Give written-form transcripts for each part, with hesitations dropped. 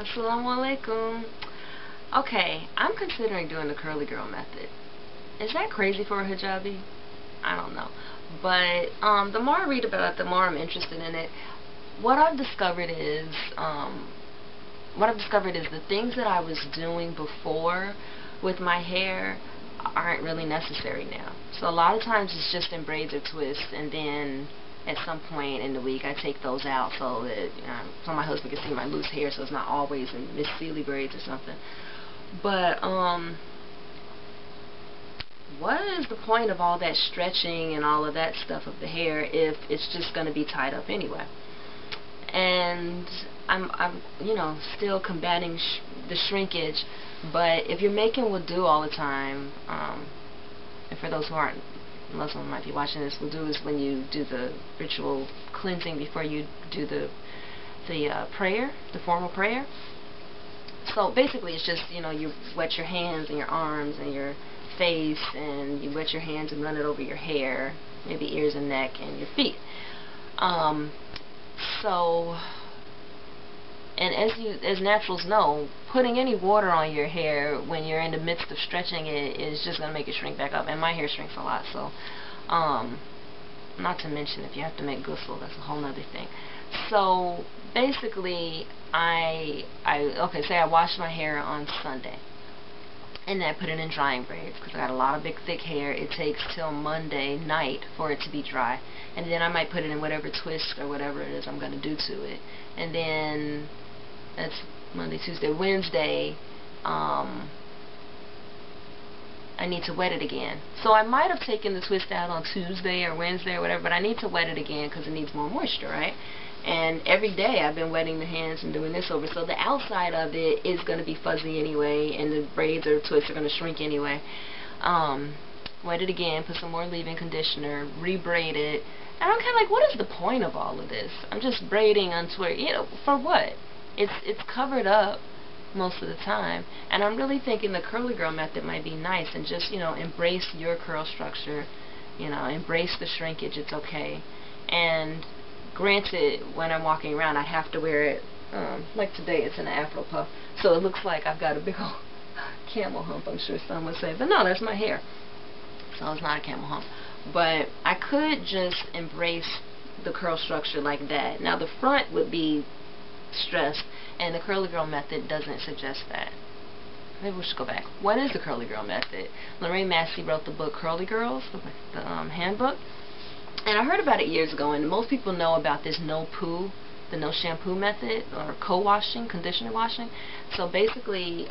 Assalamu alaikum. Okay, I'm considering doing the curly girl method. Is that crazy for a hijabi? I don't know. But the more I read about it, the more I'm interested in it. What I've discovered is the things that I was doing before with my hair aren't really necessary now. So a lot of times it's just in braids or twists, and then at some point in the week I take those out so that so my husband can see my loose hair, so it's not always in Miss Sealy braids or something. But what is the point of all that stretching and all of that stuff of the hair if it's just going to be tied up anyway? And I'm still combating the shrinkage, but if you're making wudu all the time, and for those who aren't Muslim might be watching this, wudu is when you do the ritual cleansing before you do the prayer, the formal prayer. So basically it's just, you wet your hands and your arms and your face, and you wet your hands and run it over your hair, maybe ears and neck and your feet. And as naturals know, putting any water on your hair when you're in the midst of stretching it is just going to make it shrink back up. And my hair shrinks a lot, so not to mention if you have to make ghusl, that's a whole other thing. So basically, okay, say I washed my hair on Sunday, and then I put it in drying braids because I got a lot of big thick hair. It takes till Monday night for it to be dry, and then I might put it in whatever twist or whatever it is I'm going to do to it, and then that's Monday, Tuesday, Wednesday, I need to wet it again. So I might have taken the twist out on Tuesday or Wednesday or whatever, but I need to wet it again because it needs more moisture, right? And every day I've been wetting the hands and doing this over, so the outside of it is going to be fuzzy anyway, and the braids or twists are going to shrink anyway. Wet it again, put some more leave-in conditioner, re-braid it, and I'm kind of like, what is the point of all of this? I'm just braiding for what? It's covered up most of the time, and I'm really thinking the curly girl method might be nice, and just embrace your curl structure, embrace the shrinkage. It's okay. And granted, when I'm walking around, I have to wear it like today. It's an afro puff, so it looks like I've got a big old camel hump, I'm sure some would say, but no, that's my hair, so it's not a camel hump. But I could just embrace the curl structure like that. Now the front would be stressed, and the curly girl method doesn't suggest that. Maybe we should go back. What is the curly girl method? Lorraine Massey wrote the book Curly Girls, the handbook, and I heard about it years ago, and most people know about this no-poo, the no shampoo method, or co-washing, conditioner washing. So basically,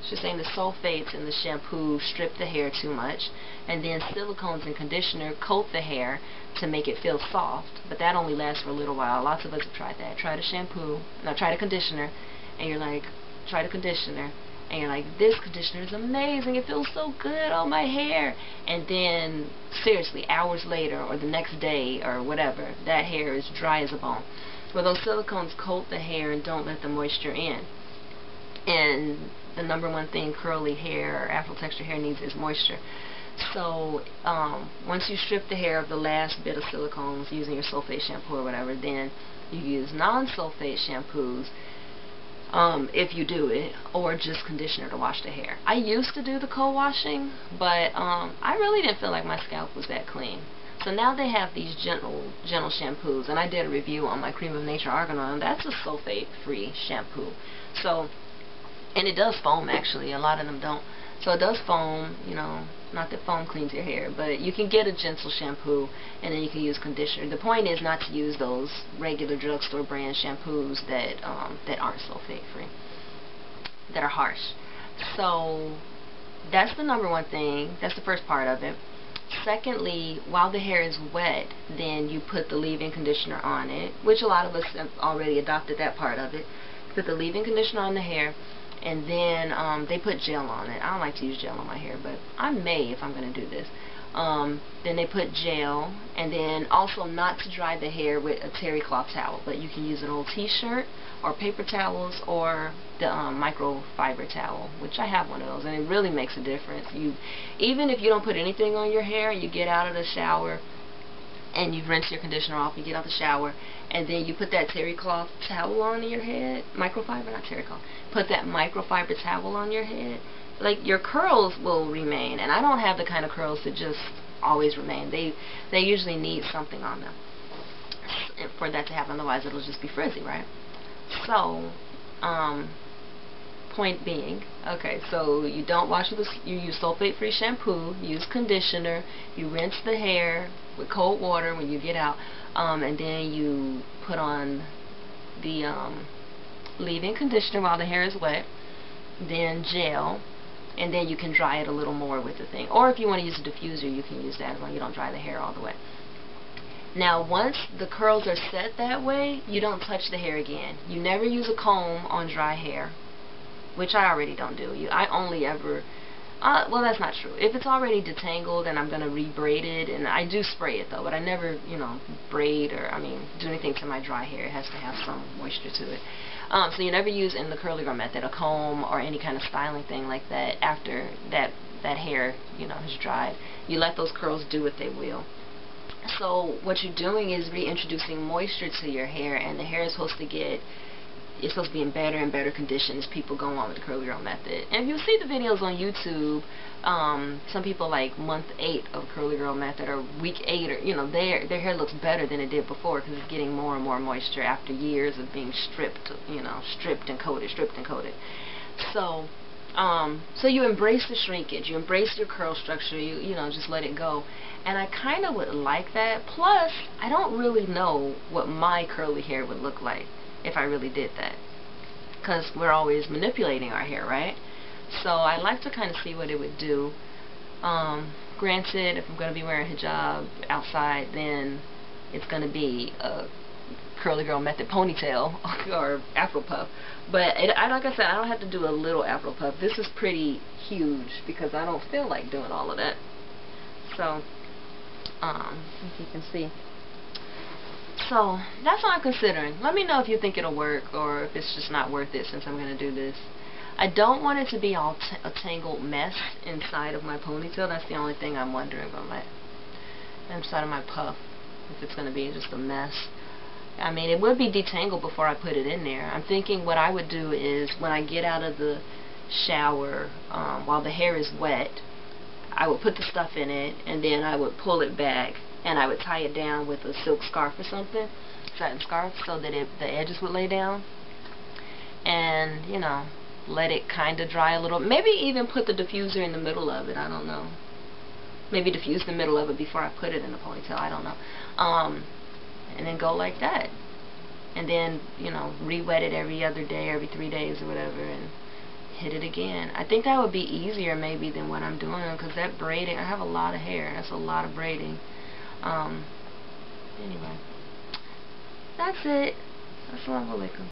she's saying the sulfates in the shampoo strip the hair too much, and then silicones and conditioner coat the hair to make it feel soft, but that only lasts for a little while. Lots of us have tried that. Try the shampoo, no, try the conditioner, and you're like, try the conditioner, and you're like, this conditioner is amazing, it feels so good on my hair, and then seriously, hours later or the next day or whatever, that hair is dry as a bone. Well, those silicones coat the hair and don't let the moisture in. And the number one thing curly hair or afro texture hair needs is moisture. So once you strip the hair of the last bit of silicones using your sulfate shampoo or whatever, then you use non-sulfate shampoos if you do it, or just conditioner to wash the hair. I used to do the co-washing, but I really didn't feel like my scalp was that clean. So now they have these gentle shampoos, and I did a review on my Cream of Nature Argan Oil, and that's a sulfate-free shampoo. So, and it does foam actually. A lot of them don't. So it does foam, not that foam cleans your hair, but you can get a gentle shampoo, and then you can use conditioner. The point is not to use those regular drugstore brand shampoos that aren't sulfate-free, that are harsh. So that's the number one thing. That's the first part of it. Secondly, while the hair is wet, then you put the leave-in conditioner on it, which a lot of us have already adopted that part of it. Put the leave-in conditioner on the hair, and then they put gel on it. I don't like to use gel on my hair, but I may if I'm going to do this. Then they put gel, and then also not to dry the hair with a terry cloth towel, but you can use an old t-shirt or paper towels or the microfiber towel, which I have one of those, and it really makes a difference. Even if you don't put anything on your hair, you get out of the shower, and you rinse your conditioner off, you get out the shower, and then you put that terry cloth towel on your head, microfiber, not terry cloth, put that microfiber towel on your head, like, your curls will remain. And I don't have the kind of curls that just always remain. They usually need something on them for that to happen, otherwise it'll just be frizzy, right? So, point being, okay, so you don't wash with you use sulfate-free shampoo, use conditioner, you rinse the hair with cold water when you get out, and then you put on the leave-in conditioner while the hair is wet, then gel, and then you can dry it a little more with the thing. Or if you want to use a diffuser, you can use that as long as you don't dry the hair all the way. Now, once the curls are set that way, you don't touch the hair again. You never use a comb on dry hair, which I already don't do. I only ever, well, that's not true. If it's already detangled and I'm going to re-braid it, and I do spray it though, but I never, you know, braid or, do anything to my dry hair. It has to have some moisture to it. So you never use, in the curly girl method, a comb or any kind of styling thing like that after that hair, you know, has dried. You let those curls do what they will. So what you're doing is reintroducing moisture to your hair, and the hair is supposed to get, it's supposed to be in better and better condition as people go on with the curly girl method. And you'll see the videos on YouTube. Some people like month 8 of curly girl method, or week 8, or, you know, their hair looks better than it did before because it's getting more and more moisture after years of being stripped, you know, stripped and coated. So so you embrace the shrinkage, you embrace your curl structure, you know, just let it go. And I kind of would like that. Plus, I don't really know what my curly hair would look like if I really did that, because we're always manipulating our hair, right? So I'd like to kind of see what it would do. Granted, if I'm going to be wearing hijab outside, then it's going to be a curly girl method ponytail or afro puff. But like I said, I don't have to do a little afro puff. This is pretty huge because I don't feel like doing all of that. So, if you can see. So, that's what I'm considering. Let me know if you think it'll work or if it's just not worth it since I'm going to do this. I don't want it to be all a tangled mess inside of my ponytail. That's the only thing I'm wondering about my inside of my puff. If it's going to be just a mess. I mean, it would be detangled before I put it in there. I'm thinking what I would do is when I get out of the shower, while the hair is wet, I would put the stuff in it, and then I would pull it back, and I would tie it down with a silk scarf or something, satin scarf, so that the edges would lay down, and, you know, let it kind of dry a little. Maybe even put the diffuser in the middle of it. I don't know. Maybe diffuse the middle of it before I put it in the ponytail. I don't know. And then go like that. And then, you know, re-wet it every other day, every 3 days or whatever, and hit it again. I think that would be easier maybe than what I'm doing, because that braiding, I have a lot of hair. That's a lot of braiding. Anyway. That's it. Assalamu alaikum.